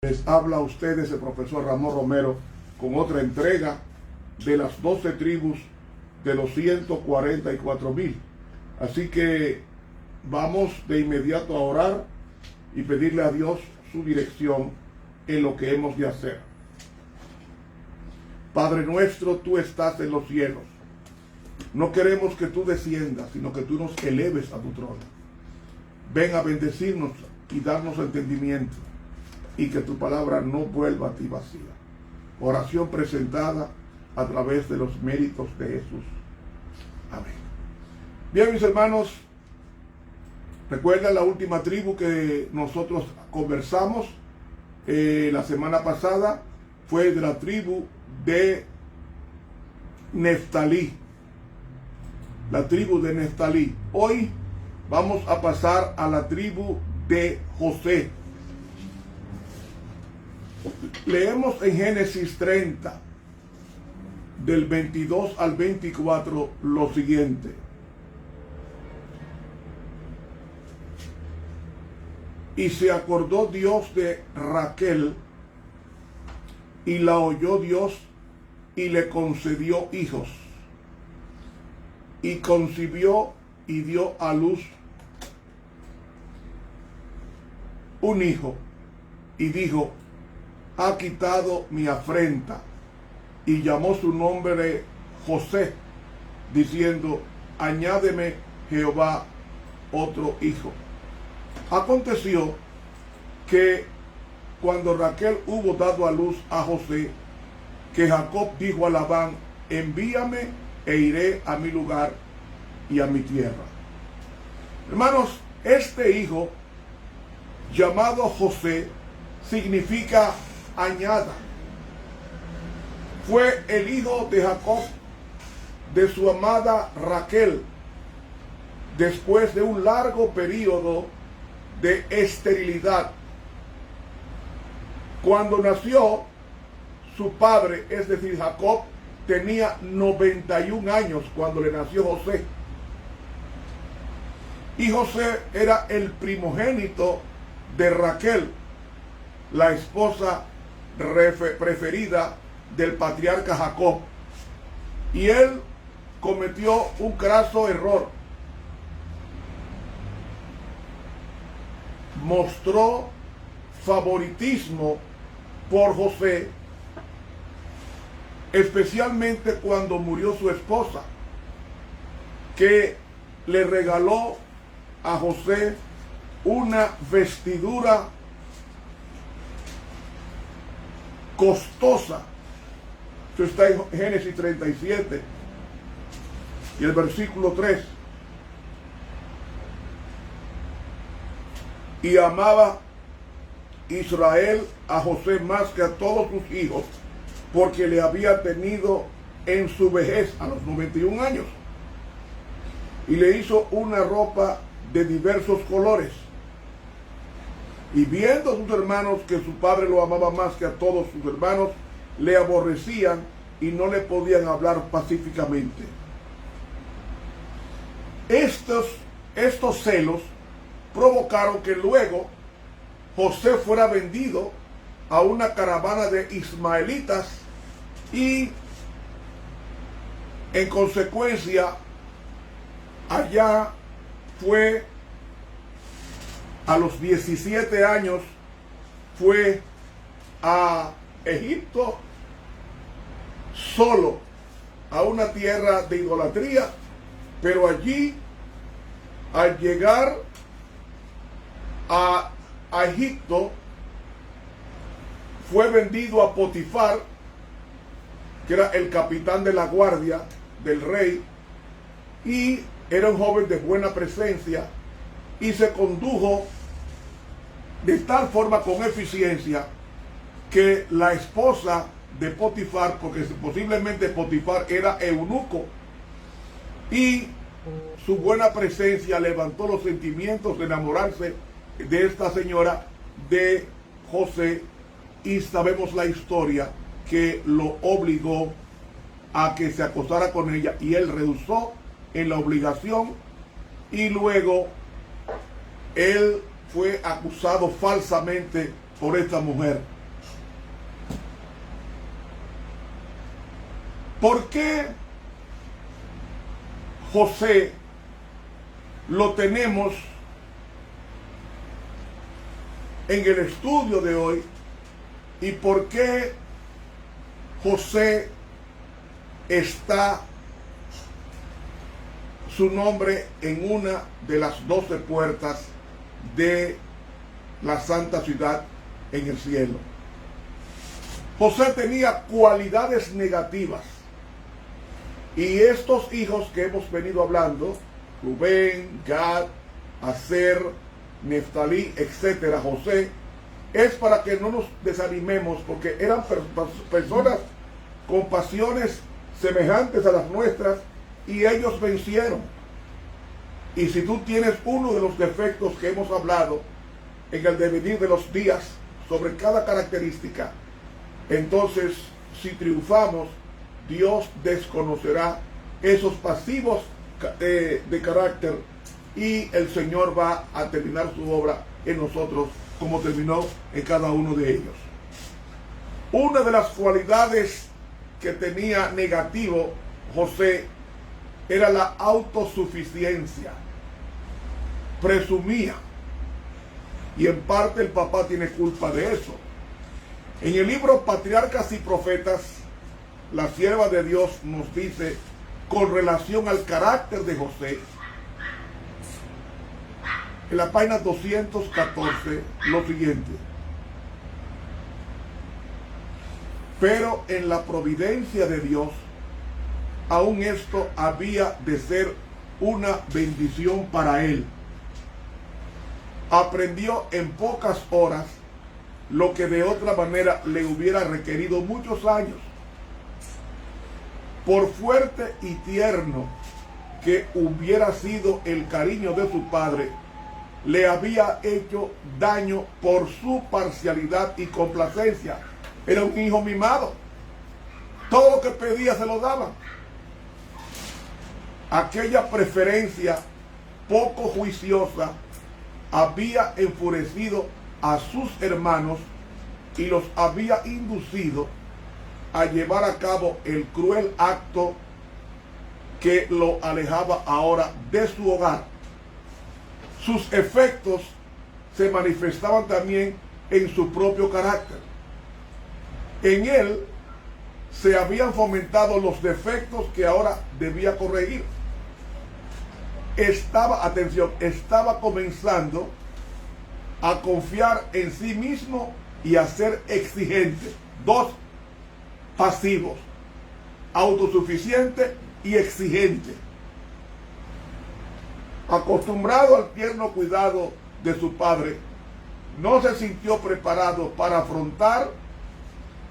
Les habla a ustedes el profesor Ramón Romero con otra entrega de las 12 tribus de los 144,000. Así que vamos de inmediato a orar y pedirle a Dios su dirección en lo que hemos de hacer. Padre nuestro, tú estás en los cielos. No queremos que tú desciendas, sino que tú nos eleves a tu trono. Ven a bendecirnos y darnos entendimiento, y que tu palabra no vuelva a ti vacía. Oración presentada a través de los méritos de Jesús. Amén. Bien, mis hermanos, recuerda la última tribu que nosotros conversamos la semana pasada fue de la tribu de Neftalí. La tribu de Neftalí. Hoy vamos a pasar a la tribu de José. Leemos en Génesis 30, del 22 al 24, lo siguiente. Y se acordó Dios de Raquel, y la oyó Dios, y le concedió hijos. Y concibió y dio a luz un hijo, y dijo: ha quitado mi afrenta, y llamó su nombre José, diciendo: añádeme Jehová otro hijo. Aconteció que cuando Raquel hubo dado a luz a José, que Jacob dijo a Labán: envíame e iré a mi lugar y a mi tierra. Hermanos, este hijo llamado José significa añada. Fue el hijo de Jacob, de su amada Raquel, después de un largo periodo de esterilidad. Cuando nació, su padre, es decir, Jacob, tenía 91 años cuando le nació José. Y José era el primogénito de Raquel, la esposa preferida del patriarca Jacob. Y él cometió un craso error. Mostró favoritismo por José, especialmente cuando murió su esposa, que le regaló a José una vestidura costosa. Esto está en Génesis 37 y el versículo 3. Y amaba Israel a José más que a todos sus hijos, porque le había tenido en su vejez a los 91 años. Y le hizo una ropa de diversos colores. Y viendo a sus hermanos que su padre lo amaba más que a todos sus hermanos, le aborrecían y no le podían hablar pacíficamente. Estos celos provocaron que luego José fuera vendido a una caravana de ismaelitas y en consecuencia allá fue a los 17 años, fue a Egipto solo, a una tierra de idolatría, pero allí, al llegar a Egipto, fue vendido a Potifar, que era el capitán de la guardia del rey, y era un joven de buena presencia, y se condujo de tal forma con eficiencia que la esposa de Potifar, porque posiblemente Potifar era eunuco, y su buena presencia levantó los sentimientos de enamorarse de esta señora de José, y sabemos la historia que lo obligó a que se acostara con ella, y él rehusó en la obligación, y luego él fue acusado falsamente por esta mujer. ¿Por qué José lo tenemos en el estudio de hoy? ¿Y por qué José está su nombre en una de las 12 puertas de la santa ciudad en el cielo? José tenía cualidades negativas. Y estos hijos que hemos venido hablando, Rubén, Gad, Aser, Neftalí, etcétera, José, es para que no nos desanimemos, porque eran personas con pasiones semejantes a las nuestras y ellos vencieron. Y si tú tienes uno de los defectos que hemos hablado en el devenir de los días sobre cada característica, entonces si triunfamos, Dios desconocerá esos pasivos de carácter y el Señor va a terminar su obra en nosotros como terminó en cada uno de ellos. Una de las cualidades que tenía negativo José era la autosuficiencia. Presumía. Y en parte el papá tiene culpa de eso. En el libro Patriarcas y Profetas, la sierva de Dios nos dice con relación al carácter de José, en la página 214, lo siguiente: pero en la providencia de Dios, aún esto había de ser una bendición para él. Aprendió en pocas horas lo que de otra manera le hubiera requerido muchos años. Por fuerte y tierno que hubiera sido el cariño de su padre, le había hecho daño por su parcialidad y complacencia. Era un hijo mimado. Todo lo que pedía se lo daban. Aquella preferencia poco juiciosa había enfurecido a sus hermanos y los había inducido a llevar a cabo el cruel acto que lo alejaba ahora de su hogar. Sus efectos se manifestaban también en su propio carácter. En él se habían fomentado los defectos que ahora debía corregir. Estaba comenzando a confiar en sí mismo y a ser exigente. Dos pasivos: autosuficiente y exigente. Acostumbrado al tierno cuidado de su padre, no se sintió preparado para afrontar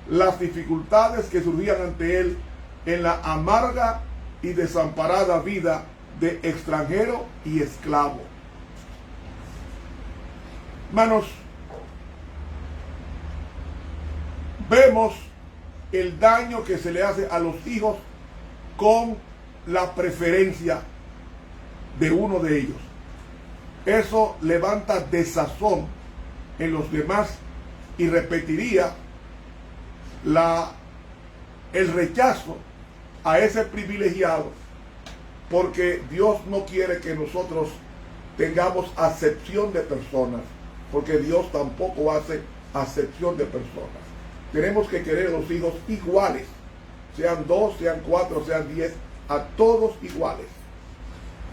las dificultades que surgían ante él en la amarga y desamparada vida de extranjero y esclavo. Hermanos, vemos el daño que se le hace a los hijos con la preferencia de uno de ellos. Eso levanta desazón en los demás y repetiría el rechazo a ese privilegiado, porque Dios no quiere que nosotros tengamos acepción de personas, porque Dios tampoco hace acepción de personas. Tenemos que querer a los hijos iguales, sean 2, sean 4, sean 10, a todos iguales.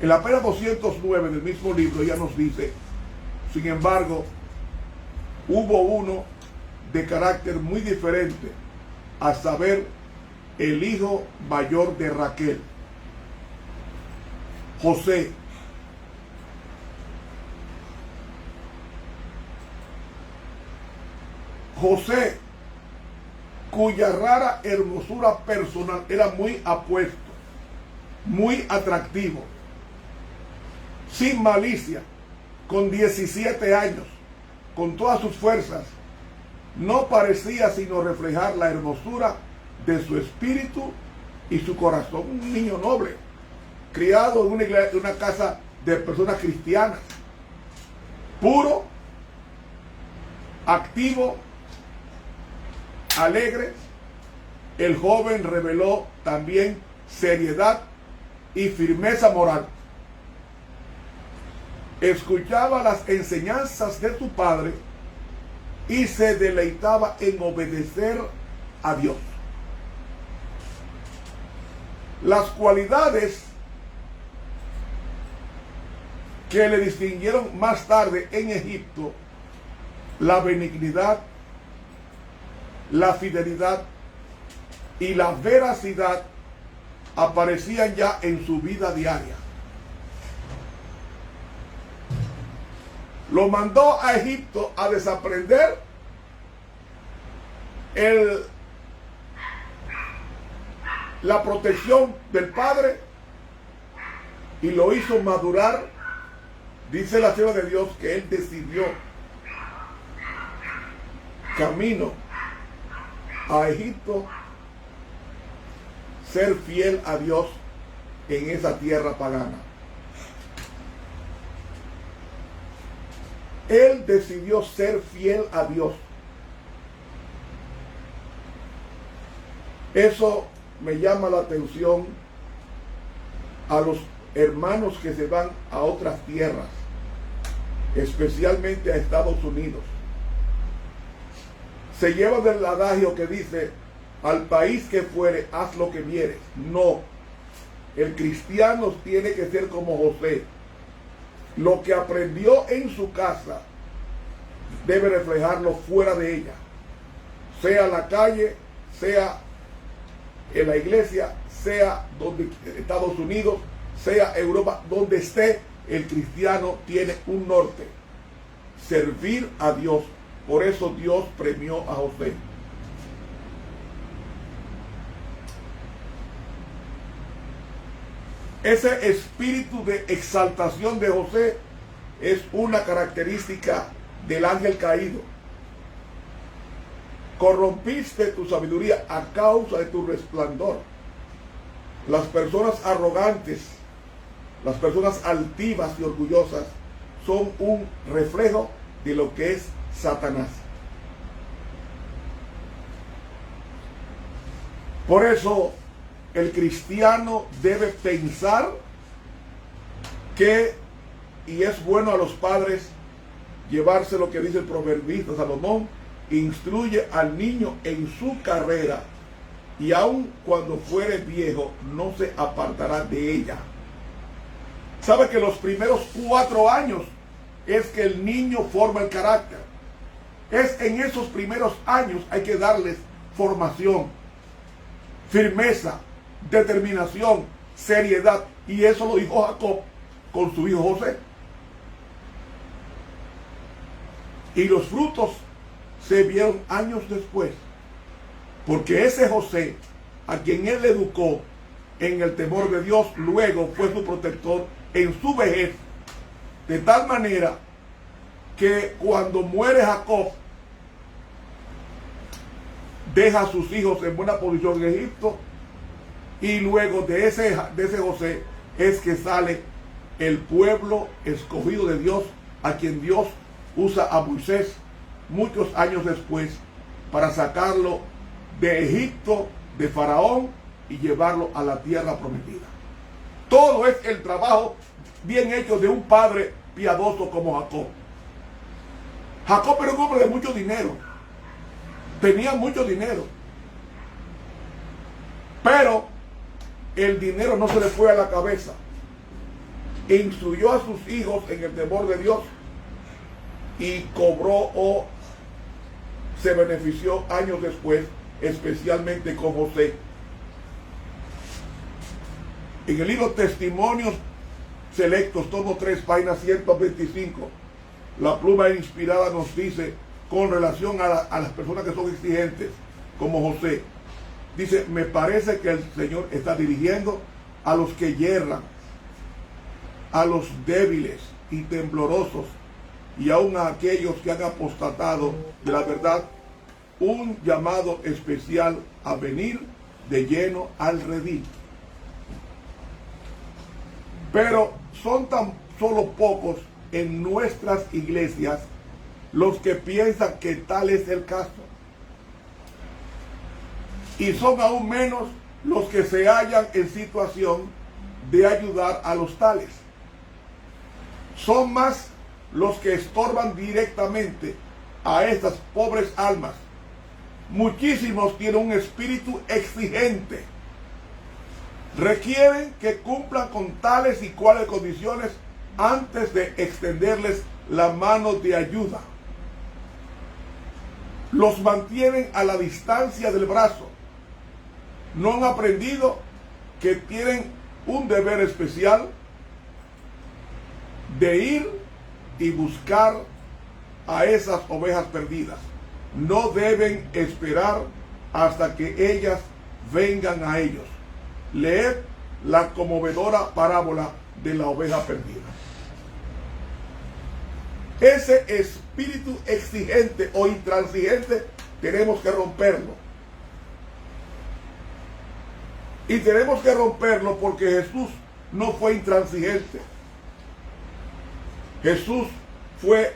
En la página 209 del mismo libro ya nos dice: sin embargo, hubo uno de carácter muy diferente, a saber, el hijo mayor de Raquel, José. José, cuya rara hermosura personal era muy apuesto, muy atractivo, sin malicia, con 17 años, con todas sus fuerzas, no parecía sino reflejar la hermosura de su espíritu y su corazón. Un niño noble, criado en una casa de personas cristianas, puro activo, alegre, el joven reveló también seriedad y firmeza moral. Escuchaba las enseñanzas de su padre y se deleitaba en obedecer a Dios. Las cualidades que le distinguieron más tarde en Egipto, la benignidad, la fidelidad y la veracidad, aparecían ya en su vida diaria. Lo mandó a Egipto a desaprender la protección del padre y lo hizo madurar. Dice la sierva de Dios que él decidió camino a Egipto ser fiel a Dios en esa tierra pagana. Él decidió ser fiel a Dios. Eso me llama la atención a los hermanos que se van a otras tierras, especialmente a Estados Unidos. Se lleva del adagio que dice: al país que fuere, haz lo que vieres. No, el cristiano tiene que ser como José. Lo que aprendió en su casa debe reflejarlo fuera de ella, sea la calle, sea en la iglesia, sea donde Estados Unidos, sea Europa, donde esté. El cristiano tiene un norte: servir a Dios. Por eso Dios premió a José. Ese espíritu de exaltación de José es una característica del ángel caído. Corrompiste tu sabiduría a causa de tu resplandor. Las personas arrogantes, las personas altivas y orgullosas son un reflejo de lo que es Satanás. Por eso el cristiano debe pensar que, y es bueno a los padres llevarse lo que dice el proverbista Salomón: instruye al niño en su carrera, y aun cuando fuere viejo no se apartará de ella. ¿Sabe que los primeros 4 años es que el niño forma el carácter? Es en esos primeros años hay que darles formación, firmeza, determinación, seriedad. Y eso lo dijo Jacob con su hijo José. Y los frutos se vieron años después, porque ese José, a quien él educó en el temor de Dios, luego fue su protector en su vejez, de tal manera que cuando muere Jacob, deja a sus hijos en buena posición en Egipto, y luego de ese José es que sale el pueblo escogido de Dios, a quien Dios usa a Moisés muchos años después para sacarlo de Egipto, de Faraón, y llevarlo a la tierra prometida. Todo es el trabajo bien hecho de un padre piadoso como Jacob. Jacob era un hombre de mucho dinero, tenía mucho dinero, pero el dinero no se le fue a la cabeza. Instruyó a sus hijos en el temor de Dios y cobró o se benefició años después, especialmente con José. En el libro Testimonios Selectos, tomo 3, página 125, la pluma inspirada nos dice, con relación a las personas que son exigentes, como José, dice: me parece que el Señor está dirigiendo a los que yerran, a los débiles y temblorosos, y aún a aquellos que han apostatado de la verdad, un llamado especial a venir de lleno al redil. Pero son tan solo pocos en nuestras iglesias los que piensan que tal es el caso. Y son aún menos los que se hallan en situación de ayudar a los tales. Son más los que estorban directamente a estas pobres almas. Muchísimos tienen un espíritu exigente. Requieren que cumplan con tales y cuales condiciones antes de extenderles la mano de ayuda. Los mantienen a la distancia del brazo. No han aprendido que tienen un deber especial de ir y buscar a esas ovejas perdidas. No deben esperar hasta que ellas vengan a ellos. Leed la conmovedora parábola de la oveja perdida. Ese espíritu exigente o intransigente tenemos que romperlo. Y tenemos que romperlo porque Jesús no fue intransigente. Jesús fue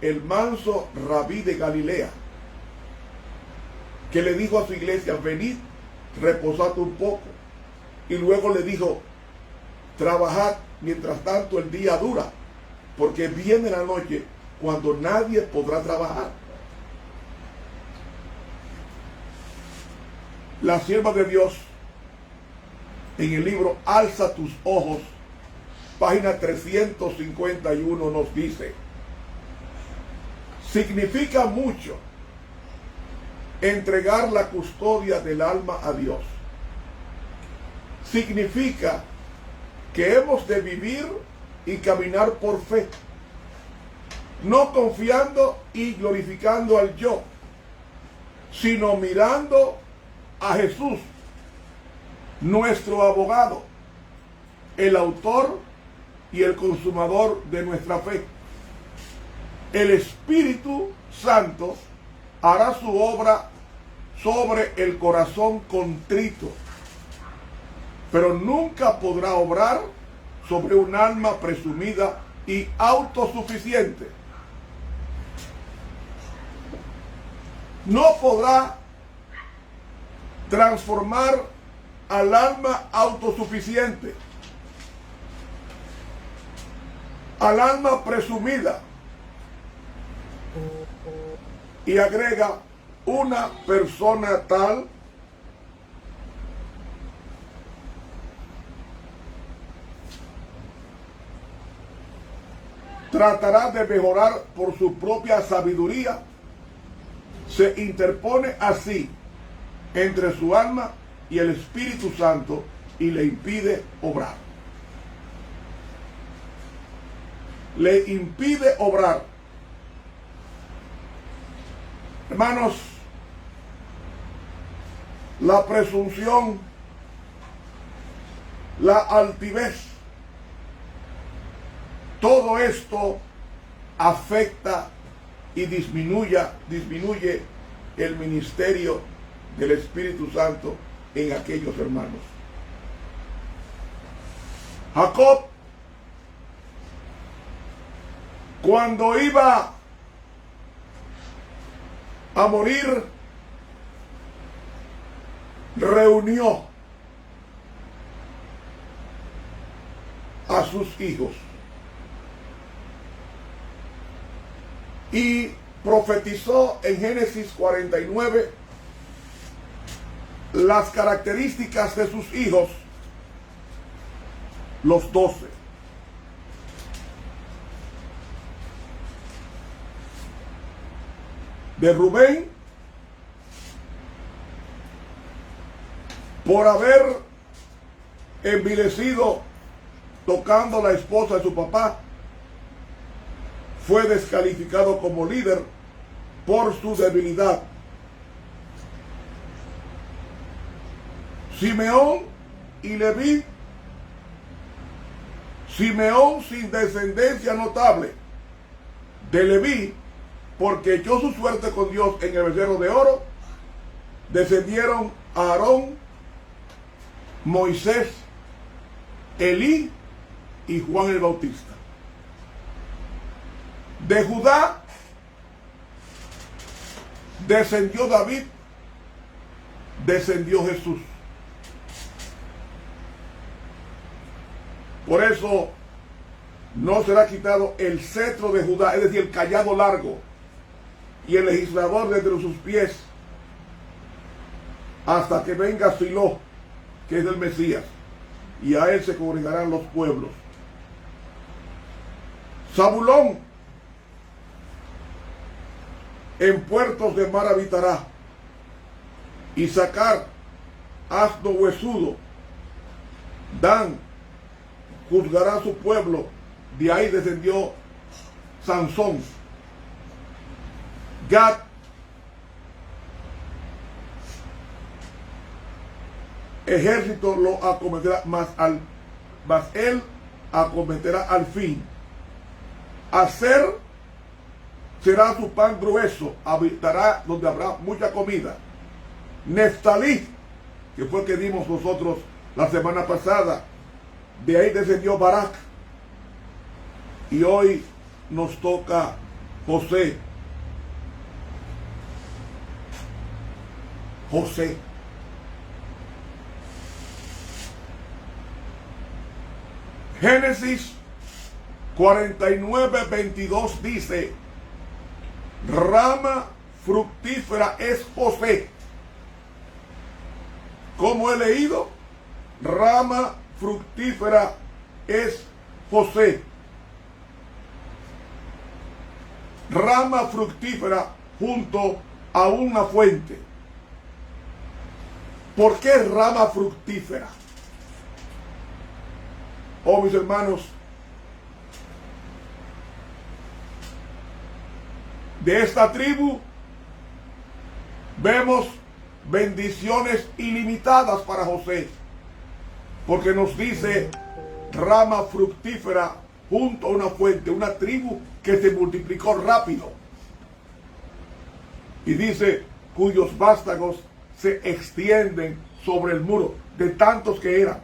el manso rabí de Galilea, que le dijo a su iglesia: venid, reposad un poco. Y luego le dijo: trabajad mientras tanto el día dura, porque viene la noche cuando nadie podrá trabajar. La sierva de Dios, en el libro Alza tus ojos, página 351, nos dice: significa mucho entregar la custodia del alma a Dios. Significa que hemos de vivir y caminar por fe, no confiando y glorificando al yo, sino mirando a Jesús, nuestro abogado, el autor y el consumador de nuestra fe. El Espíritu Santo hará su obra sobre el corazón contrito, pero nunca podrá obrar sobre un alma presumida y autosuficiente. No podrá transformar al alma autosuficiente, al alma presumida, y agrega: una persona tal tratará de mejorar por su propia sabiduría, se interpone así entre su alma y el Espíritu Santo y le impide obrar. Le impide obrar. Hermanos, la presunción, la altivez, todo esto afecta y disminuye el ministerio del Espíritu Santo en aquellos hermanos. Jacob, cuando iba a morir, reunió a sus hijos y profetizó en Génesis 49 las características de sus hijos, los 12. De Rubén, por haber envilecido tocando la esposa de su papá, fue descalificado como líder por su debilidad. Simeón y Leví. Simeón sin descendencia notable de Leví, porque echó su suerte con Dios en el becerro de oro. Descendieron a Aarón, Moisés, Elí y Juan el Bautista. De Judá, descendió David, descendió Jesús. Por eso no será quitado el cetro de Judá, es decir, el cayado largo, y el legislador de entre sus pies, hasta que venga Silo, que es el Mesías, y a él se congregarán los pueblos. Zabulón en puertos de mar habitará, y Sacar, asno huesudo. Dan juzgará a su pueblo, de ahí descendió Sansón. Gad, ejército lo acometerá, mas él acometerá al fin. Aser será su pan grueso, habitará donde habrá mucha comida. Neftalí, que fue el que dimos nosotros la semana pasada, de ahí descendió Barak. Y hoy nos toca José. José. Génesis 49:22 dice: rama fructífera es José. ¿Cómo he leído? Rama fructífera es José. Rama fructífera junto a una fuente. ¿Por qué rama fructífera? Oh, mis hermanos, de esta tribu vemos bendiciones ilimitadas para José, porque nos dice rama fructífera junto a una fuente, una tribu que se multiplicó rápido, y dice cuyos vástagos se extienden sobre el muro, de tantos que eran.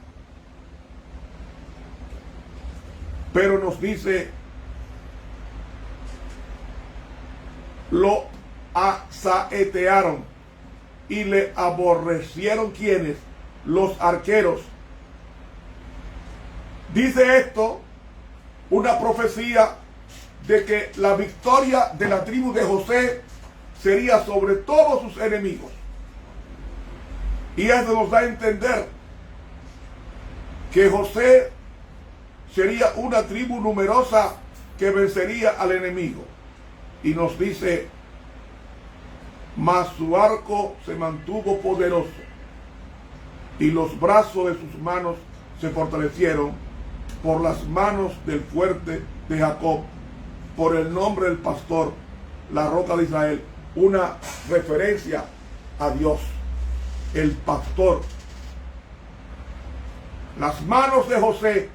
Pero nos dice, lo asaetearon y le aborrecieron quienes, los arqueros. Dice esto una profecía de que la victoria de la tribu de José sería sobre todos sus enemigos. Y eso nos da a entender que José sería una tribu numerosa que vencería al enemigo. Y nos dice, mas su arco se mantuvo poderoso, y los brazos de sus manos se fortalecieron por las manos del fuerte de Jacob, por el nombre del pastor, la roca de Israel. Una referencia a Dios, el pastor. Las manos de José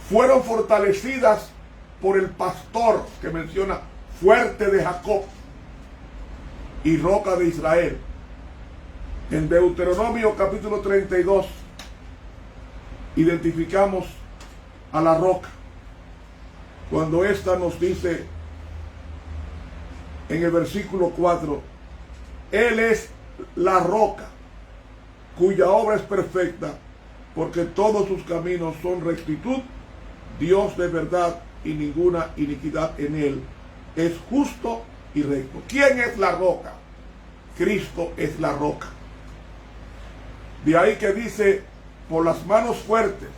fueron fortalecidas por el pastor que menciona, fuerte de Jacob y roca de Israel. En Deuteronomio capítulo 32 identificamos a la roca, cuando ésta nos dice en el versículo 4, Él es la roca cuya obra es perfecta, porque todos sus caminos son rectitud, Dios de verdad y ninguna iniquidad en él, es justo y recto. ¿Quién es la roca? Cristo es la roca. De ahí que dice, por las manos fuertes,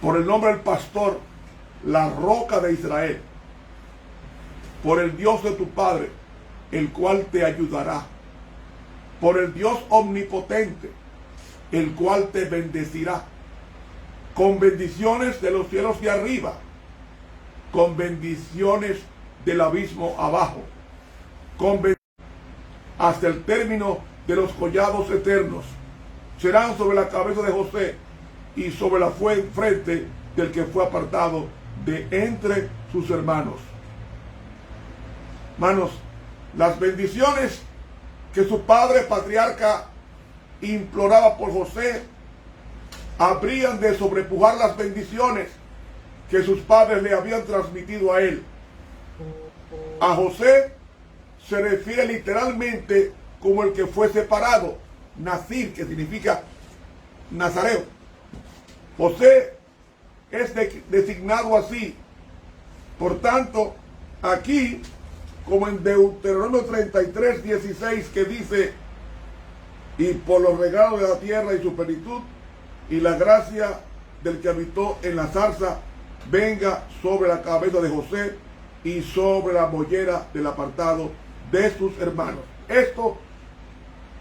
por el nombre del pastor, la roca de Israel, por el Dios de tu Padre, el cual te ayudará, por el Dios omnipotente, el cual te bendecirá, con bendiciones de los cielos de arriba, con bendiciones del abismo abajo, hasta el término de los collados eternos. Serán sobre la cabeza de José y sobre la frente del que fue apartado de entre sus hermanos. Hermanos, las bendiciones que su padre patriarca imploraba por José habrían de sobrepujar las bendiciones que sus padres le habían transmitido a él. A José se refiere literalmente como el que fue separado, Nazir, que significa Nazareo. José es designado así. Por tanto, aquí, como en Deuteronomio 33, 16, que dice: y por los regalos de la tierra y su plenitud, y la gracia del que habitó en la zarza, venga sobre la cabeza de José y sobre la mollera del apartado de sus hermanos. Esto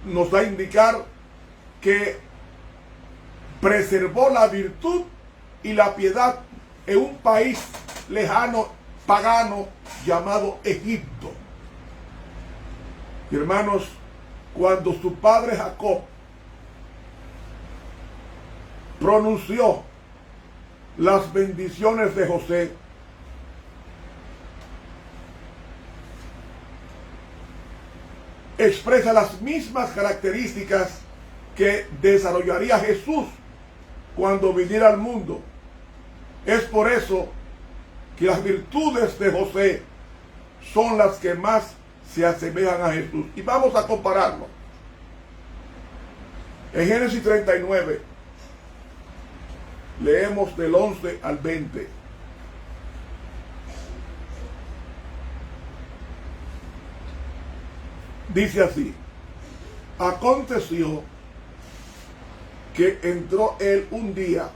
nos da a indicar que preservó la virtud y la piedad en un país lejano, pagano, llamado Egipto. Y hermanos, cuando su padre Jacob pronunció las bendiciones de José, expresa las mismas características que desarrollaría Jesús cuando viniera al mundo. Es por eso que las virtudes de José son las que más se asemejan a Jesús. Y vamos a compararlo. En Génesis 39, leemos del 11 al 20. Dice así: aconteció que entró él un día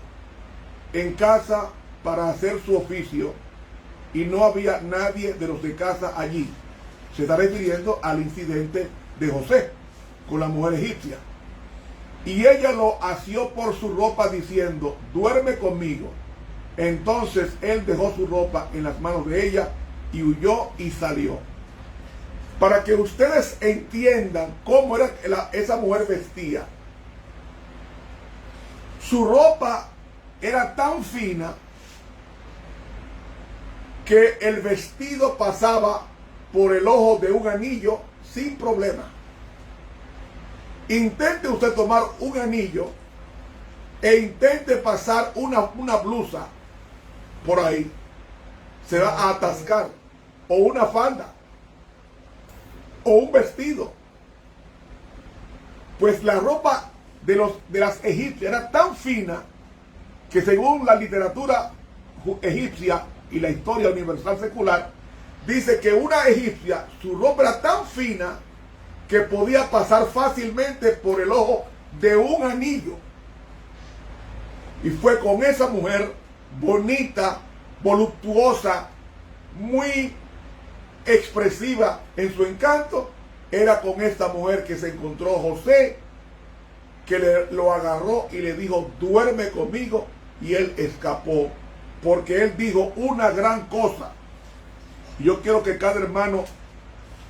en casa para hacer su oficio, y no había nadie de los de casa allí. Se está refiriendo al incidente de José con la mujer egipcia. Y ella lo asió por su ropa diciendo: duerme conmigo. Entonces él dejó su ropa en las manos de ella y huyó y salió. Para que ustedes entiendan cómo era esa mujer vestía. Su ropa era tan fina que el vestido pasaba por el ojo de un anillo sin problema. Intente usted tomar un anillo e intente pasar una blusa por ahí, se va a atascar, o una falda, o un vestido. Pues la ropa de las egipcias era tan fina que, según la literatura egipcia y la historia universal secular, dice que una egipcia, su ropa era tan fina que podía pasar fácilmente por el ojo de un anillo. Y fue con esa mujer bonita, voluptuosa, muy expresiva en su encanto, era con esta mujer que se encontró José, que lo agarró y le dijo: duerme conmigo, y él escapó, porque él dijo una gran cosa. Yo quiero que cada hermano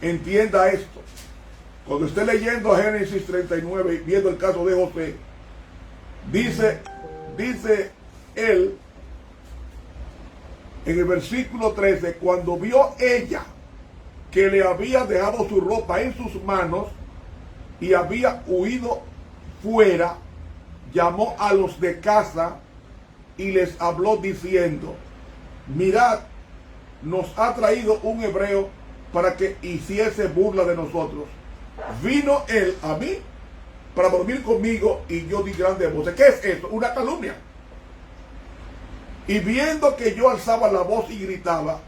entienda esto. Cuando esté leyendo a Génesis 39 y viendo el caso de José, dice él en el versículo 13: cuando vio ella que le había dejado su ropa en sus manos y había huido fuera, llamó a los de casa y les habló diciendo: mirad, nos ha traído un hebreo para que hiciese burla de nosotros. Vino él a mí para dormir conmigo, y yo di grande voz. ¿Qué es esto? Una calumnia. Y viendo que yo alzaba la voz y gritaba,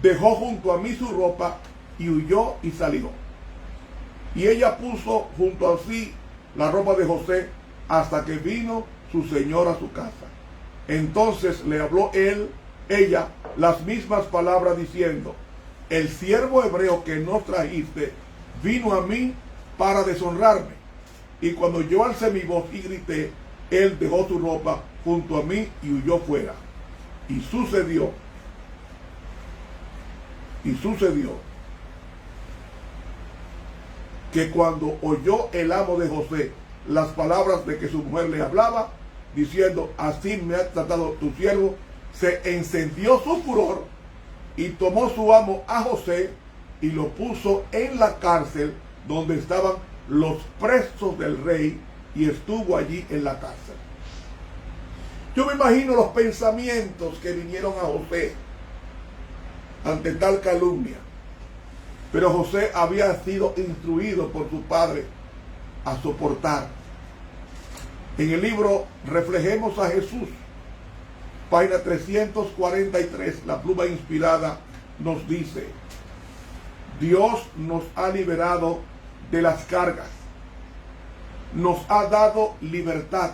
dejó junto a mí su ropa y huyó y salió. Y ella puso junto a sí la ropa de José hasta que vino su señor a su casa. Entonces le habló ella las mismas palabras diciendo: el siervo hebreo que nos trajiste vino a mí para deshonrarme. Y cuando yo alcé mi voz y grité, él dejó su ropa junto a mí y huyó fuera. Y sucedió que cuando oyó el amo de José las palabras de que su mujer le hablaba, diciendo: así me ha tratado tu siervo, se encendió su furor, y tomó su amo a José y lo puso en la cárcel donde estaban los presos del rey, y estuvo allí en la cárcel. Yo me imagino los pensamientos que vinieron a José ante tal calumnia. Pero José había sido instruido por su padre a soportar. En el libro Reflejemos a Jesús, página 343, la pluma inspirada nos dice: Dios nos ha liberado de las cargas, nos ha dado libertad.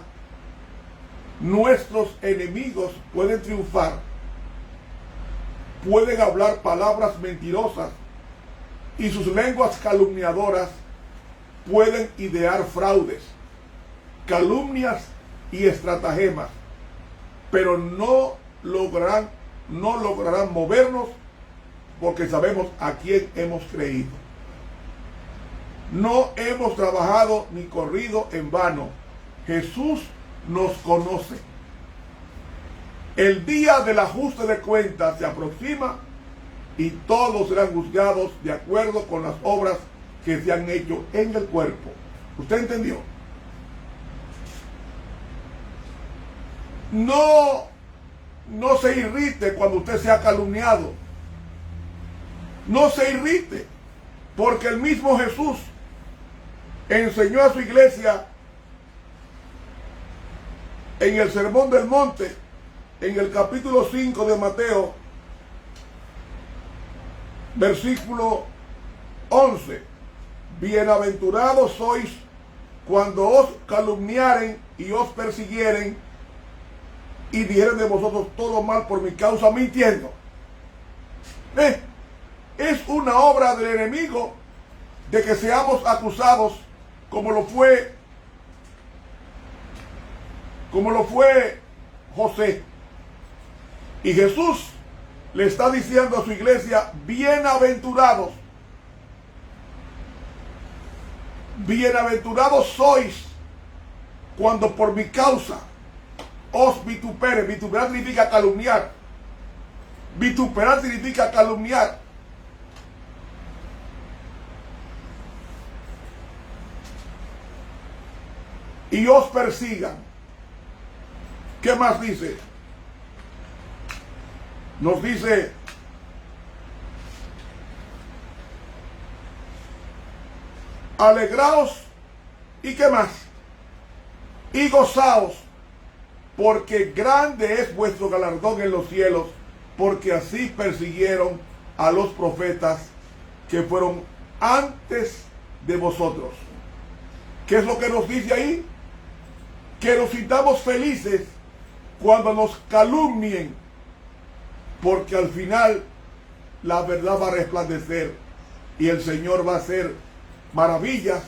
Nuestros enemigos pueden triunfar, pueden hablar palabras mentirosas y sus lenguas calumniadoras pueden idear fraudes, calumnias y estratagemas, pero no lograrán movernos, porque sabemos a quién hemos creído. No hemos trabajado ni corrido en vano. Jesús nos conoce. El día del ajuste de cuentas se aproxima y todos serán juzgados de acuerdo con las obras que se han hecho en el cuerpo. ¿Usted entendió? No se irrite cuando usted sea calumniado. No se irrite, porque el mismo Jesús enseñó a su iglesia en el Sermón del Monte, en el capítulo 5 de Mateo, versículo 11: Bienaventurados sois cuando os calumniaren y os persiguieren y dijeren de vosotros todo mal por mi causa, mintiendo. Es una obra del enemigo de que seamos acusados, como lo fue José. Y Jesús le está diciendo a su iglesia: bienaventurados. Bienaventurados sois cuando por mi causa os vituperen. Vituperar significa calumniar. Vituperar significa calumniar. Y os persigan. ¿Qué más dice? Nos dice: alegraos. ¿Y qué más? Y gozaos, porque grande es vuestro galardón en los cielos, porque así persiguieron a los profetas que fueron antes de vosotros. ¿Qué es lo que nos dice ahí? Que nos sintamos felices cuando nos calumnien, porque al final la verdad va a resplandecer y el Señor va a hacer maravillas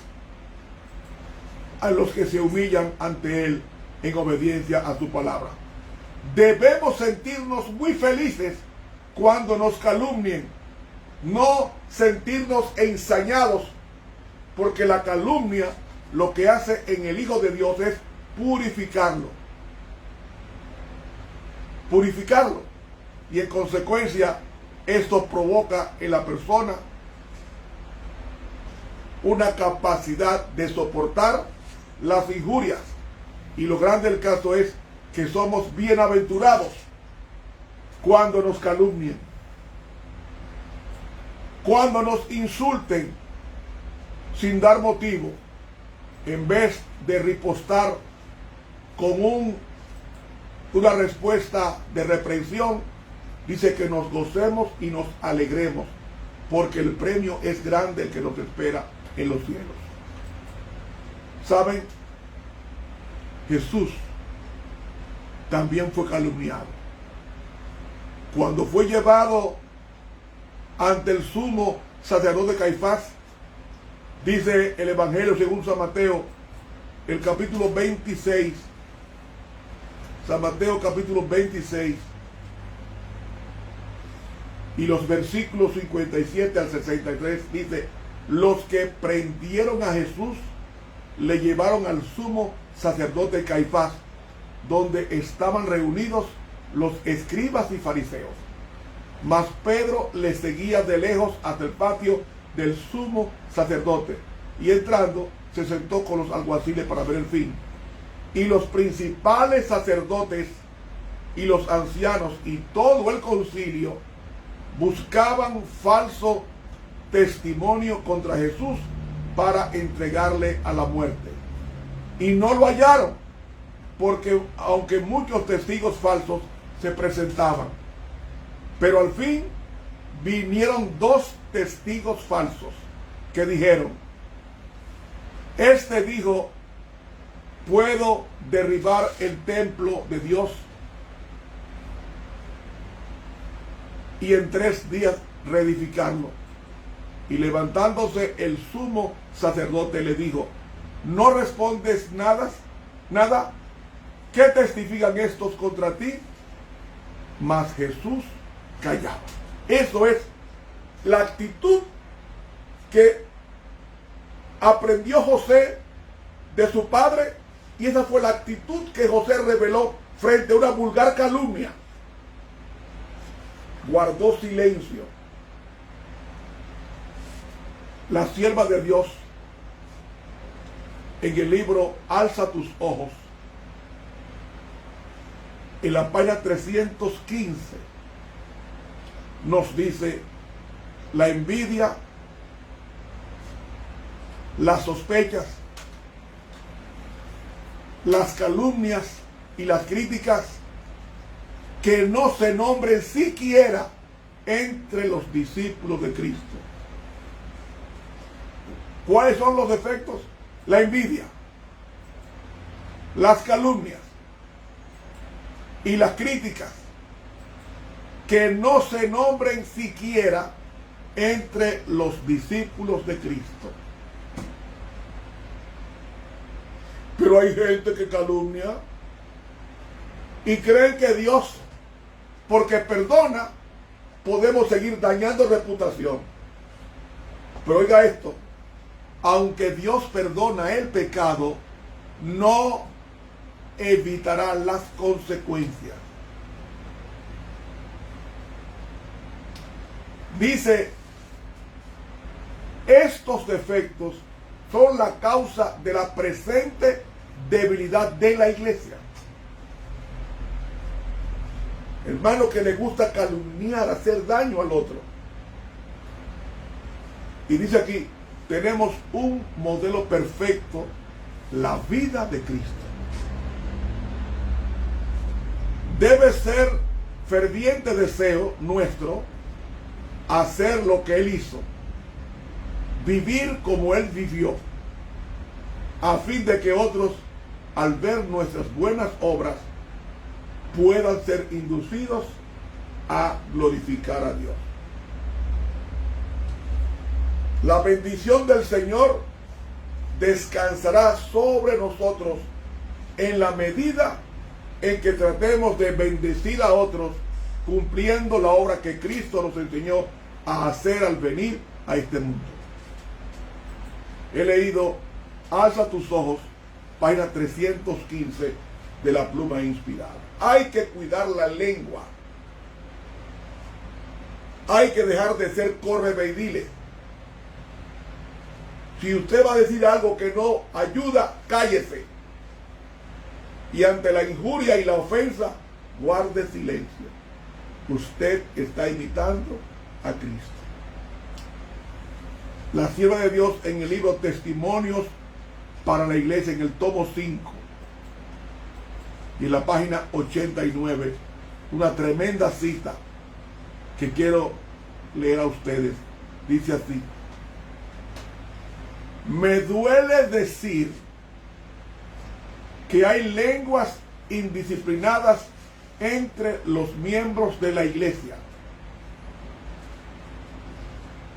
a los que se humillan ante Él en obediencia a su palabra. Debemos sentirnos muy felices cuando nos calumnien, no sentirnos ensañados, porque la calumnia lo que hace en el Hijo de Dios es purificarlo. Purificarlo. Y en consecuencia, esto provoca en la persona una capacidad de soportar las injurias. Y lo grande del caso es que somos bienaventurados cuando nos calumnien, cuando nos insulten sin dar motivo, en vez de ripostar con una respuesta de reprensión. Dice que nos gocemos y nos alegremos, porque el premio es grande el que nos espera en los cielos. ¿Saben? Jesús también fue calumniado. Cuando fue llevado ante el sumo sacerdote Caifás, dice el Evangelio según San Mateo, el capítulo 26, San Mateo capítulo 26, y los versículos 57 al 63, dice: los que prendieron a Jesús le llevaron al sumo sacerdote Caifás, donde estaban reunidos los escribas y fariseos. Mas Pedro le seguía de lejos hasta el patio del sumo sacerdote, y entrando se sentó con los alguaciles para ver el fin. Y los principales sacerdotes y los ancianos y todo el concilio buscaban falso testimonio contra Jesús para entregarle a la muerte. Y no lo hallaron, porque aunque muchos testigos falsos se presentaban, pero al fin vinieron 2 testigos falsos que dijeron: este dijo, puedo derribar el templo de Dios y en 3 días reedificarlo. Y levantándose el sumo sacerdote le dijo: ¿no respondes nada? ¿Qué testifican estos contra ti? Mas Jesús callaba. Eso es la actitud que aprendió José de su padre, y esa fue la actitud que José reveló frente a una vulgar calumnia. Guardó silencio. La sierva de Dios, en el libro Alza tus ojos, en la página 315, nos dice: la envidia, las sospechas, las calumnias y las críticas, que no se nombren siquiera entre los discípulos de Cristo. ¿Cuáles son los defectos? La envidia, las calumnias y las críticas, que no se nombren siquiera entre los discípulos de Cristo. Pero hay gente que calumnia y creen que Dios, porque perdona, podemos seguir dañando reputación. Pero oiga esto: aunque Dios perdona el pecado, no evitará las consecuencias. Dice: estos defectos son la causa de la presente debilidad de la iglesia. Hermano que le gusta calumniar, hacer daño al otro. Y dice aquí: tenemos un modelo perfecto, la vida de Cristo. Debe ser ferviente deseo nuestro hacer lo que Él hizo, vivir como Él vivió, a fin de que otros, al ver nuestras buenas obras, puedan ser inducidos a glorificar a Dios. La bendición del Señor descansará sobre nosotros en la medida en que tratemos de bendecir a otros, cumpliendo la obra que Cristo nos enseñó a hacer al venir a este mundo. He leído Alza tus ojos, página 315 de la Pluma Inspirada. Hay que cuidar la lengua. Hay que dejar de ser correveidile. Si usted va a decir algo que no ayuda, cállese. Y ante la injuria y la ofensa, guarde silencio. Usted está imitando a Cristo. La sierva de Dios, en el libro Testimonios para la Iglesia, en el tomo 5 y en la página 89, una tremenda cita que quiero leer a ustedes. Dice así: me duele decir que hay lenguas indisciplinadas entre los miembros de la iglesia.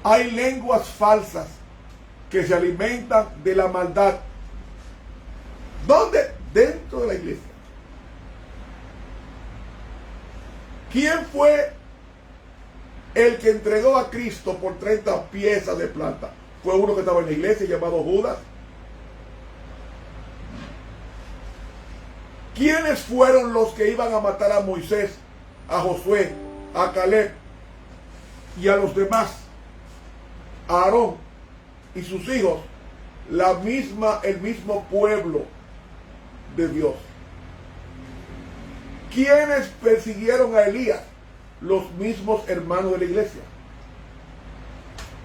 Hay lenguas falsas que se alimentan de la maldad. ¿Dónde? Dentro de la iglesia. ¿Quién fue el que entregó a Cristo por 30 piezas de plata? Fue uno que estaba en la iglesia llamado Judas. ¿Quiénes fueron los que iban a matar a Moisés, a Josué, a Caleb y a los demás? A Aarón y sus hijos, el mismo pueblo de Dios. ¿Quiénes persiguieron a Elías? Los mismos hermanos de la iglesia.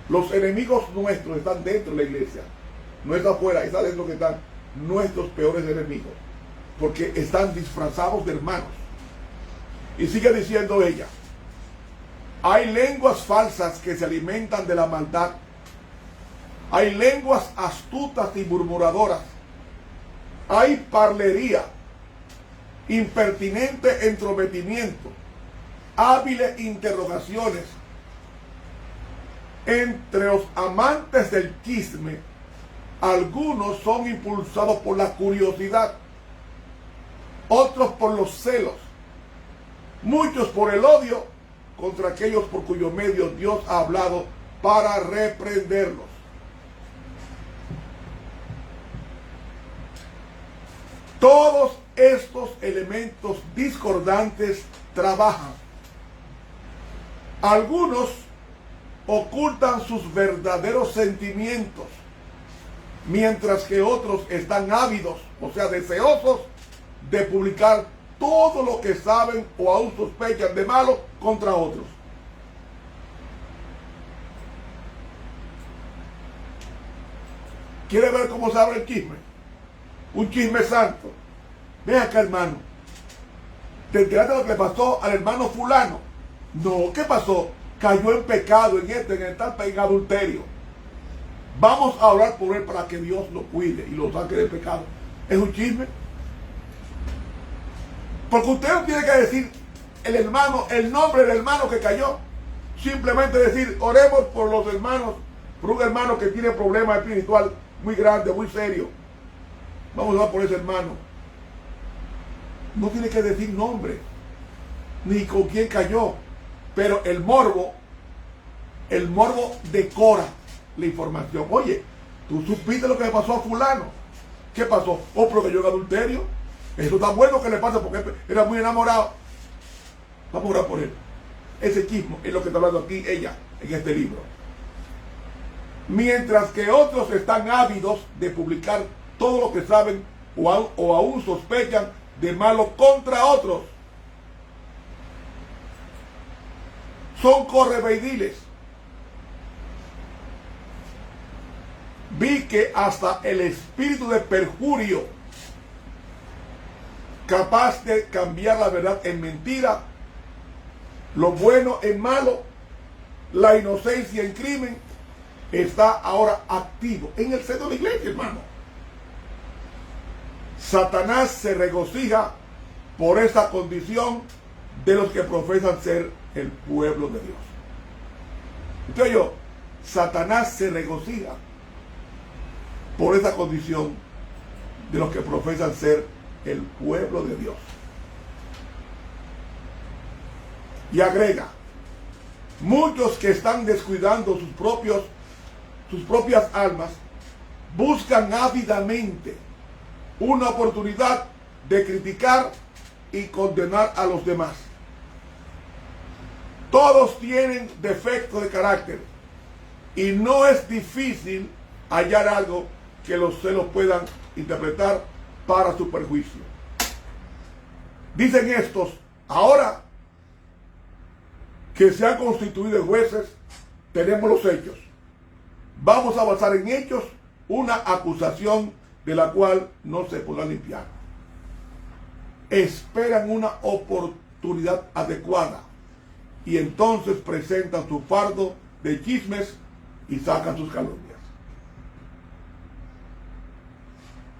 Los enemigos nuestros están dentro de la iglesia, no está afuera, está dentro que están nuestros peores enemigos, porque están disfrazados de hermanos. Y sigue diciendo ella, hay lenguas falsas que se alimentan de la maldad, hay lenguas astutas y murmuradoras, hay parlería, impertinente entrometimiento, hábiles interrogaciones. Entre los amantes del chisme, algunos son impulsados por la curiosidad, otros por los celos, muchos por el odio contra aquellos por cuyo medio Dios ha hablado para reprenderlos. Todos estos elementos discordantes trabajan. Algunos ocultan sus verdaderos sentimientos, mientras que otros están ávidos, o sea, deseosos de publicar todo lo que saben o aún sospechan de malo contra otros. ¿Quiere ver cómo se abre el chisme? Un chisme santo. Ven acá, hermano. ¿Te enteraste de lo que le pasó al hermano fulano? No, ¿qué pasó? Cayó en pecado, en en adulterio. Vamos a orar por él para que Dios lo cuide y lo saque del pecado. ¿Es un chisme? Porque usted no tiene que decir el nombre del hermano que cayó. Simplemente decir, oremos por los hermanos, por un hermano que tiene problemas espiritual muy grande, muy serio. Vamos a orar por ese hermano. No tiene que decir nombre, ni con quién cayó. Pero el morbo decora la información. Oye, ¿tú supiste lo que le pasó a fulano? ¿Qué pasó? Oh, pero que yo en adulterio. Eso está bueno que le pase porque era muy enamorado. Vamos a orar por él. Ese chisme es lo que está hablando aquí ella en este libro. Mientras que otros están ávidos de publicar todo lo que saben o aún sospechan de malo contra otros. Son correveidiles. Vi que hasta el espíritu de perjurio, capaz de cambiar la verdad en mentira, lo bueno en malo, la inocencia en crimen, está ahora activo en el seno de la iglesia, hermano. Satanás se regocija por esa condición de los que profesan ser el pueblo de Dios. Entonces Satanás se regocija por esa condición de los que profesan ser el pueblo de Dios. Y agrega, muchos que están descuidando sus propias almas, buscan ávidamente una oportunidad de criticar y condenar a los demás. Todos tienen defectos de carácter y no es difícil hallar algo que los celos puedan interpretar para su perjuicio. Dicen estos, ahora que se han constituido jueces, tenemos los hechos. Vamos a basar en hechos una acusación de la cual no se podrá limpiar. Esperan una oportunidad adecuada y entonces presentan su fardo de chismes y sacan sus calumnias.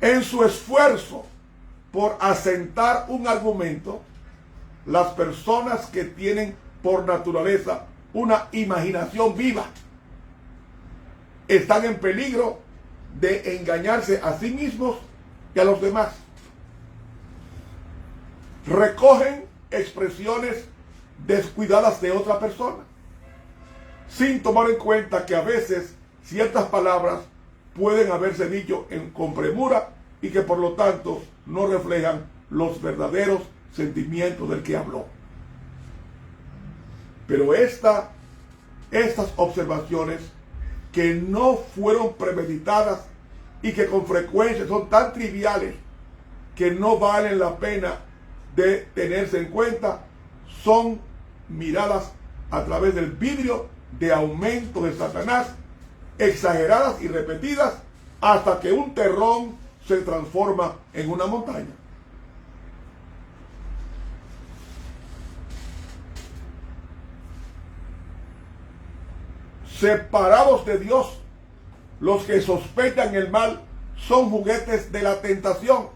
En su esfuerzo por asentar un argumento, las personas que tienen por naturaleza una imaginación viva están en peligro de engañarse a sí mismos y a los demás. Recogen expresiones descuidadas de otra persona, sin tomar en cuenta que a veces ciertas palabras pueden haberse dicho con premura y que por lo tanto no reflejan los verdaderos sentimientos del que habló. Pero estas observaciones que no fueron premeditadas y que con frecuencia son tan triviales que no valen la pena de tenerse en cuenta, son miradas a través del vidrio de aumento de Satanás, exageradas y repetidas, hasta que un terrón se transforma en una montaña. Separados de Dios, los que sospechan el mal son juguetes de la tentación.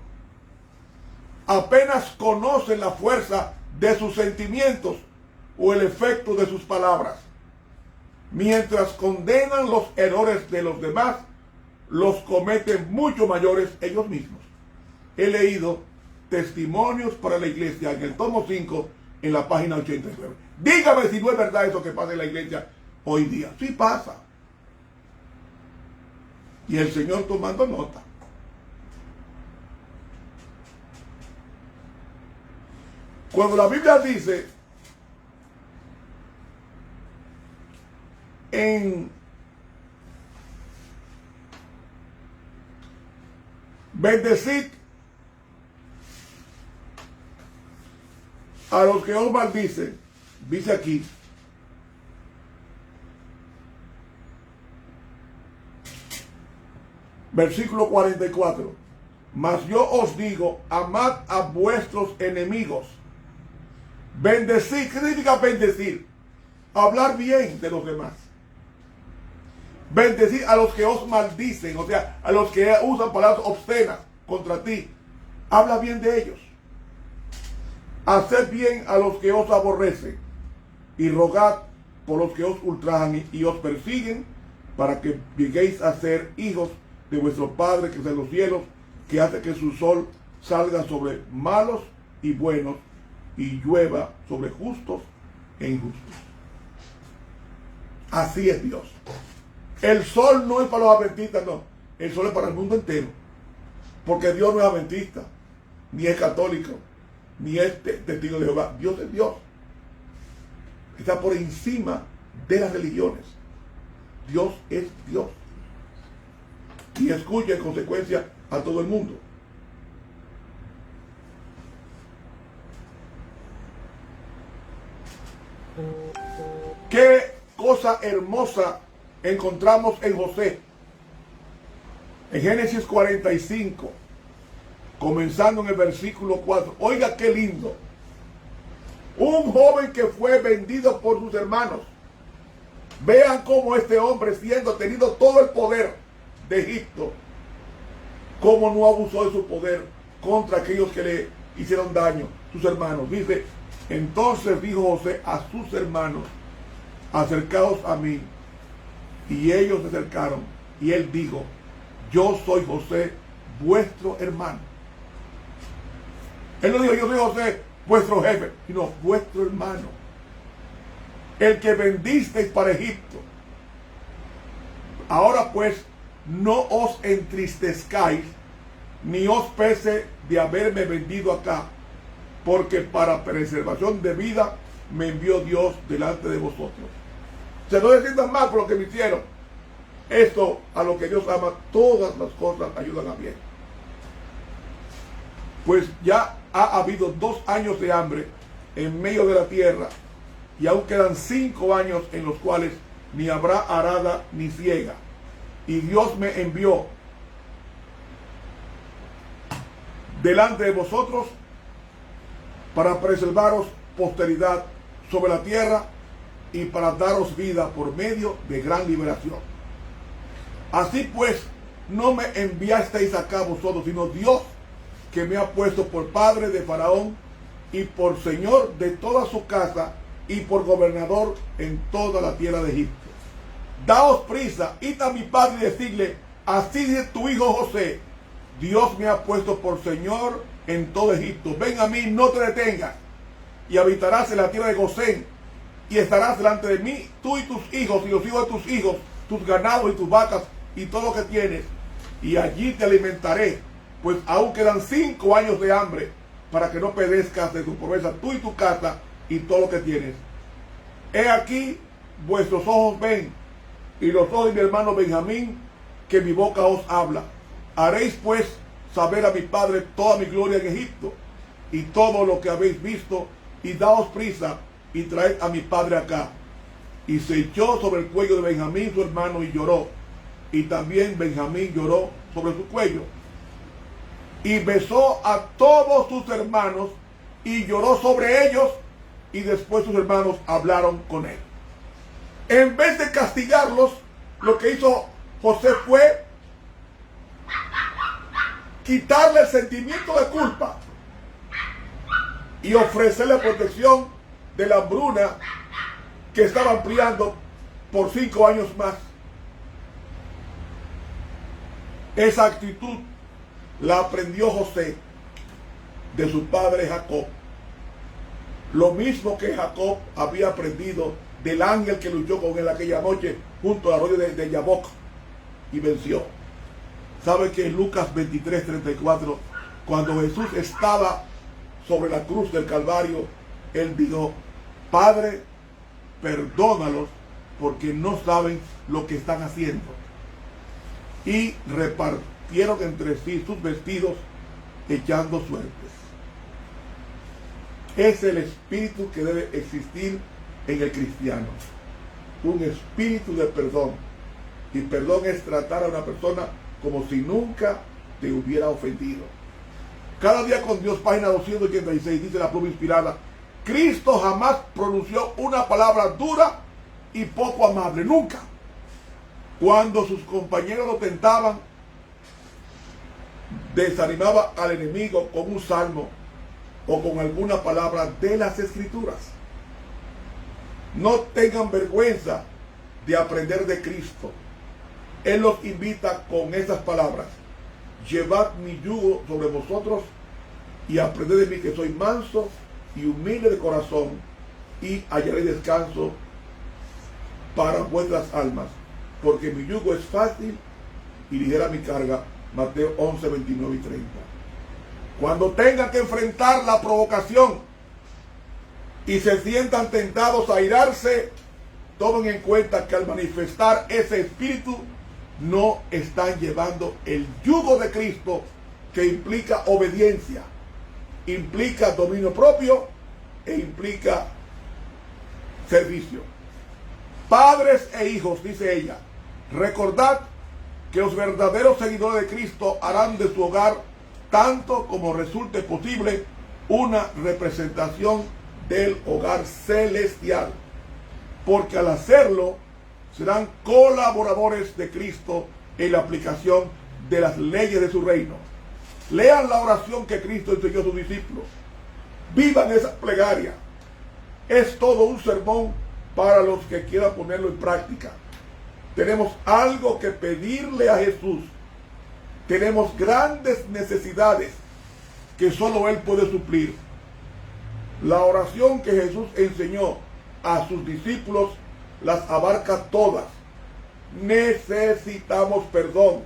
Apenas conocen la fuerza de sus sentimientos o el efecto de sus palabras. Mientras condenan los errores de los demás, los cometen mucho mayores ellos mismos. He leído Testimonios para la Iglesia en el tomo 5, en la página 89. Dígame si no es verdad eso que pasa en la iglesia hoy día. Sí pasa. Y el Señor tomando nota. Cuando la Biblia dice en bendecid a los que os maldicen, dice aquí, versículo 44, mas yo os digo, amad a vuestros enemigos, bendecid. ¿Qué significa bendecir? Hablar bien de los demás. Bendecid a los que os maldicen, o sea, a los que usan palabras obscenas contra ti. Habla bien de ellos. Haced bien a los que os aborrecen y rogad por los que os ultrajan y os persiguen, para que lleguéis a ser hijos de vuestro Padre que está en los cielos, que hace que su sol salga sobre malos y buenos y llueva sobre justos e injustos. Así es Dios. El sol no es para los adventistas, no. El sol es para el mundo entero. Porque Dios no es adventista, ni es católico, ni es testigo de Jehová. Dios es Dios. Está por encima de las religiones. Dios es Dios. Y escucha en consecuencia a todo el mundo. Qué cosa hermosa encontramos en José. En Génesis 45, comenzando en el versículo 4. Oiga qué lindo. Un joven que fue vendido por sus hermanos. Vean cómo este hombre, siendo tenido todo el poder de Egipto, cómo no abusó de su poder contra aquellos que le hicieron daño, sus hermanos. Dice, entonces dijo José a sus hermanos, acercaos a mí. Y ellos se acercaron, y él dijo, yo soy José, vuestro hermano. Él no dijo, yo soy José, vuestro jefe, sino vuestro hermano, el que vendisteis para Egipto. Ahora pues, no os entristezcáis, ni os pese de haberme vendido acá, porque para preservación de vida me envió Dios delante de vosotros. Se no se sientan mal por lo que me hicieron. Esto, a lo que Dios ama, todas las cosas ayudan a bien. Pues ya ha habido 2 años de hambre en medio de la tierra, y aún quedan 5 años en los cuales ni habrá arada ni siega. Y Dios me envió delante de vosotros para preservaros posteridad sobre la tierra y para daros vida por medio de gran liberación. Así pues, no me enviasteis acá vosotros, sino Dios, que me ha puesto por padre de Faraón y por señor de toda su casa y por gobernador en toda la tierra de Egipto. Daos prisa, id a mi padre y decidle, así dice tu hijo José, Dios me ha puesto por señor en todo Egipto. Ven a mí, no te detengas, y habitarás en la tierra de Gosén, y estarás delante de mí, tú y tus hijos, y los hijos de tus hijos, tus ganados y tus vacas, y todo lo que tienes, y allí te alimentaré, pues aún quedan 5 años de hambre, para que no perezcas de tu pobreza, tú y tu casa, y todo lo que tienes. He aquí, vuestros ojos ven, y los ojos de mi hermano Benjamín, que mi boca os habla. Haréis pues saber a mi padre toda mi gloria en Egipto, y todo lo que habéis visto, y daos prisa, y traed a mi padre acá. y se echó sobre el cuello de Benjamín su hermano y lloró, y también Benjamín lloró sobre su cuello, y besó a todos sus hermanos y lloró sobre ellos, y después sus hermanos hablaron con él. En vez de castigarlos, lo que hizo José fue quitarle el sentimiento de culpa y ofrecerle protección de la hambruna que estaba ampliando por 5 años más. Esa actitud la aprendió José de su padre Jacob. Lo mismo que Jacob había aprendido del ángel que luchó con él aquella noche junto al arroyo de Yabok y venció. ¿Sabe que en Lucas 23:34, cuando Jesús estaba sobre la cruz del Calvario, él dijo: Padre, perdónalos porque no saben lo que están haciendo? Y repartieron entre sí sus vestidos echando suertes. Es el espíritu que debe existir en el cristiano, un espíritu de perdón. Y perdón es tratar a una persona como si nunca te hubiera ofendido. Cada día con Dios, página 286, dice la pluma inspirada: Cristo jamás pronunció una palabra dura y poco amable, nunca. Cuando sus compañeros lo tentaban, desanimaba al enemigo con un salmo o con alguna palabra de las Escrituras. No tengan vergüenza de aprender de Cristo. Él los invita con esas palabras: llevad mi yugo sobre vosotros y aprended de mí, que soy manso y humilde de corazón, y hallaré descanso para vuestras almas, porque mi yugo es fácil y ligera mi carga. Mateo 11, 29 y 30. Cuando tengan que enfrentar la provocación y se sientan tentados a airarse, tomen en cuenta que al manifestar ese espíritu no están llevando el yugo de Cristo, que implica obediencia, implica dominio propio e implica servicio. Padres e hijos, dice ella, recordad que los verdaderos seguidores de Cristo harán de su hogar, tanto como resulte posible, una representación del hogar celestial, porque al hacerlo serán colaboradores de Cristo en la aplicación de las leyes de su reino. Lean la oración que Cristo enseñó a sus discípulos. Vivan esa plegaria. Es todo un sermón para los que quieran ponerlo en práctica. Tenemos algo que pedirle a Jesús. Tenemos grandes necesidades que solo Él puede suplir. La oración que Jesús enseñó a sus discípulos las abarca todas. Necesitamos perdón,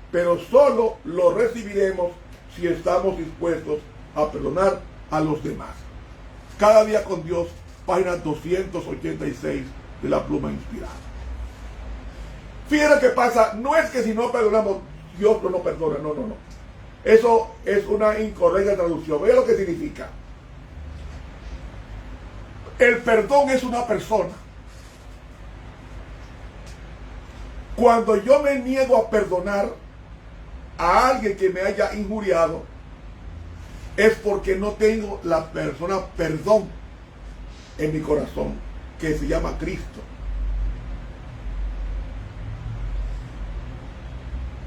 pero solo lo recibiremos si estamos dispuestos a perdonar a los demás. Cada día con Dios, página 286 de la pluma inspirada. Fíjense qué pasa, no es que si no perdonamos, Dios no perdona, no. Eso es una incorrecta traducción. Vean lo que significa. El perdón es una persona. Cuando yo me niego a perdonar a alguien que me haya injuriado, es porque no tengo la persona perdón en mi corazón, que se llama Cristo.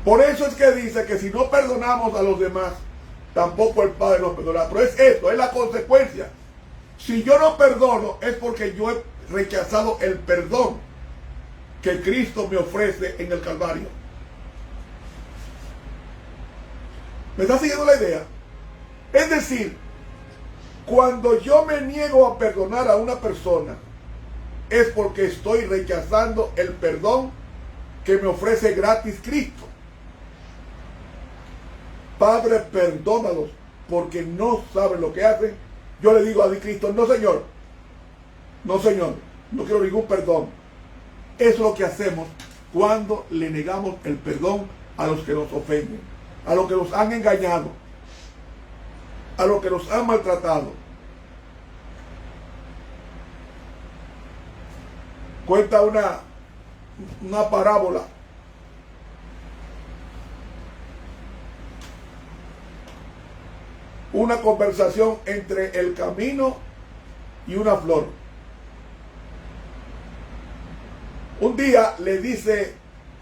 Por eso es que dice que si no perdonamos a los demás, tampoco el Padre nos perdonará. Pero es esto, es la consecuencia. Si yo no perdono, es porque yo he rechazado el perdón que Cristo me ofrece en el Calvario. ¿Me está siguiendo la idea? Es decir, cuando yo me niego a perdonar a una persona, es porque estoy rechazando el perdón que me ofrece gratis Cristo. Padre, perdónalos porque no saben lo que hacen. Yo le digo a Cristo: no señor, no quiero ningún perdón. Eso es lo que hacemos cuando le negamos el perdón a los que nos ofenden, a los que nos han engañado, a los que nos han maltratado. cuenta una parábola una conversación entre el camino y una flor. Un día le dice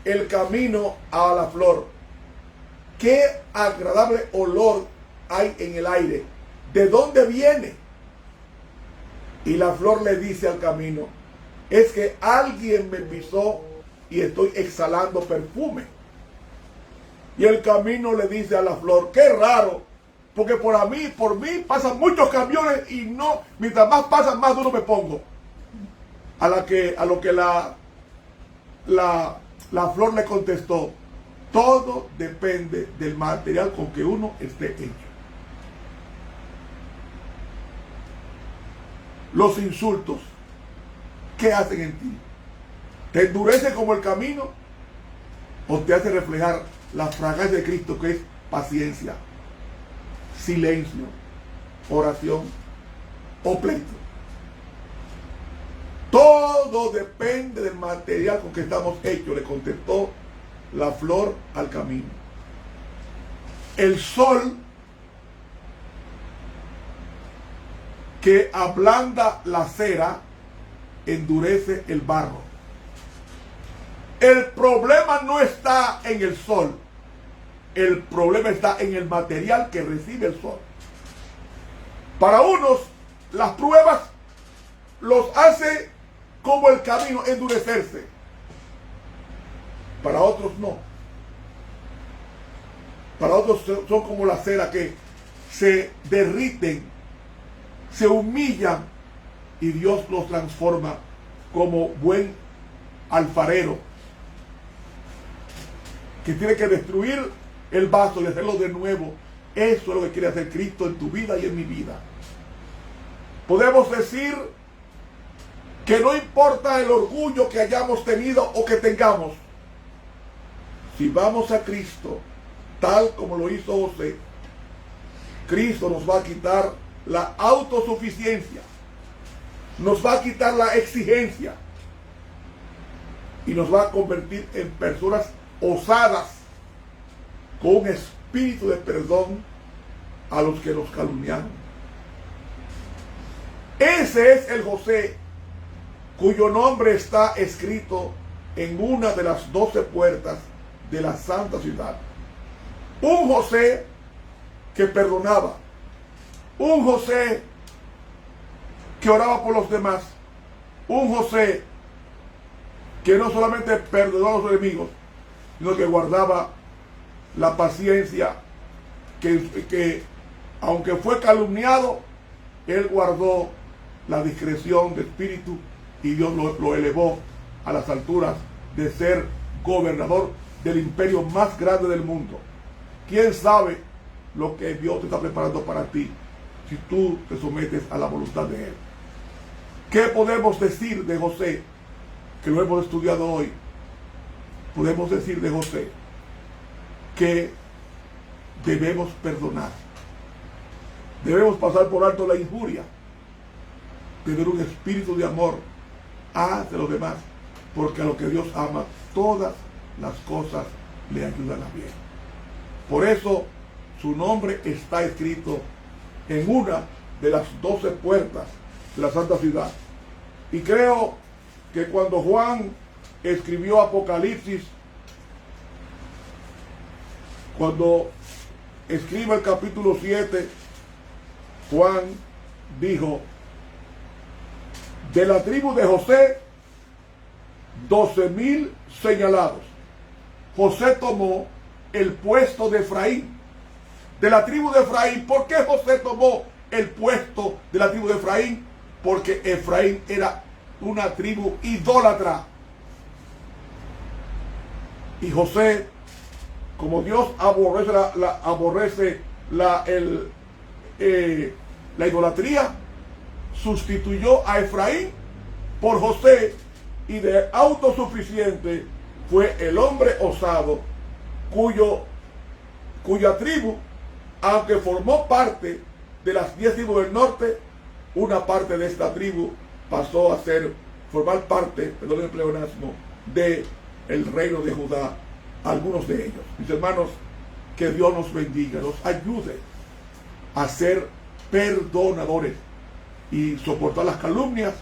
el camino a la flor: qué agradable olor hay en el aire, ¿de dónde viene? Y la flor le dice al camino: es que alguien me pisó y estoy exhalando perfume. Y el camino le dice a la flor: qué raro, porque por mí pasan muchos camiones y no, mientras más pasan, más duro me pongo. A lo que la flor le contestó: todo depende del material con que uno esté hecho. Los insultos, ¿qué hacen en ti? ¿Te endurece como el camino o te hace reflejar la fragancia de Cristo, que es paciencia, silencio, oración o pleito? Todo depende del material con que estamos hechos, le contestó la flor al camino. El sol, que ablanda la cera, endurece el barro. El problema no está en el sol, el problema está en el material que recibe el sol. Para unos, las pruebas los hace como el camino endurecerse. Para otros no. Para otros son como la cera, que se derriten, se humillan y Dios los transforma como buen alfarero que tiene que destruir el vaso y hacerlo de nuevo. Eso es lo que quiere hacer Cristo en tu vida y en mi vida. Podemos decir que no importa el orgullo que hayamos tenido o que tengamos, si vamos a Cristo tal como lo hizo José, Cristo nos va a quitar la autosuficiencia, nos va a quitar la exigencia y nos va a convertir en personas osadas, con un espíritu de perdón a los que nos calumniaron. Ese es el José cuyo nombre está escrito en una de las 12 puertas de la santa ciudad. Un José que perdonaba, un José que oraba por los demás, un José que no solamente perdonó a los enemigos, sino que guardaba la paciencia, que aunque fue calumniado, él guardó la discreción de espíritu y Dios lo elevó a las alturas de ser gobernador del imperio más grande del mundo. ¿Quién sabe lo que Dios te está preparando para ti si tú te sometes a la voluntad de Él? ¿Qué podemos decir de José, que lo hemos estudiado hoy? Podemos decir de José que debemos perdonar, debemos pasar por alto la injuria, tener un espíritu de amor hacia los demás, porque a lo que Dios ama, todas las cosas le ayudan a bien. Por eso su nombre está escrito en una de las 12 puertas de la santa ciudad. Y creo que cuando Juan escribió Apocalipsis, cuando escribe el capítulo 7, Juan dijo: de la tribu de José, 12,000 señalados. José tomó el puesto de Efraín. De la tribu de Efraín. ¿Por qué José tomó el puesto de la tribu de Efraín? Porque Efraín era una tribu idólatra. Y José, como Dios aborrece la idolatría, sustituyó a Efraín por José, y de autosuficiente fue el hombre osado cuya tribu, aunque formó parte de las 10 tribus del norte, una parte de esta tribu pasó a ser formar parte, perdón el pleonasmo, de el reino de Judá, algunos de ellos. Mis hermanos, que Dios nos bendiga, nos ayude a ser perdonadores y soportar las calumnias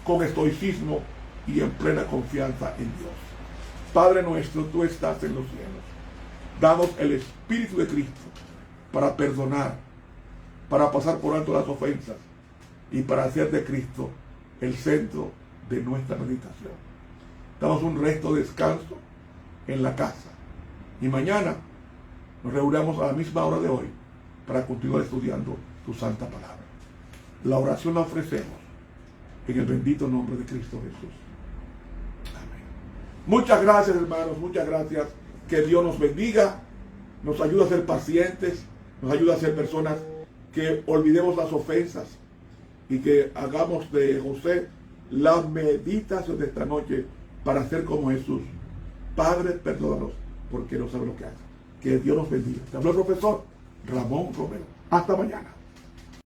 con estoicismo y en plena confianza en Dios. Padre nuestro, tú estás en los cielos. Danos el Espíritu de Cristo para perdonar, para pasar por alto las ofensas y para hacer de Cristo el centro de nuestra meditación. Damos un resto de descanso en la casa y mañana nos reunamos a la misma hora de hoy para continuar estudiando tu santa palabra. La oración la ofrecemos en el bendito nombre de Cristo Jesús. Amén. Muchas gracias, hermanos, muchas gracias. Que Dios nos bendiga, nos ayude a ser pacientes, nos ayude a ser personas que olvidemos las ofensas y que hagamos de José la meditación de esta noche para ser como Jesús. Padre, perdónanos porque no saben lo que hacen. Que Dios nos bendiga. Te habló el profesor Ramón Romero. Hasta mañana.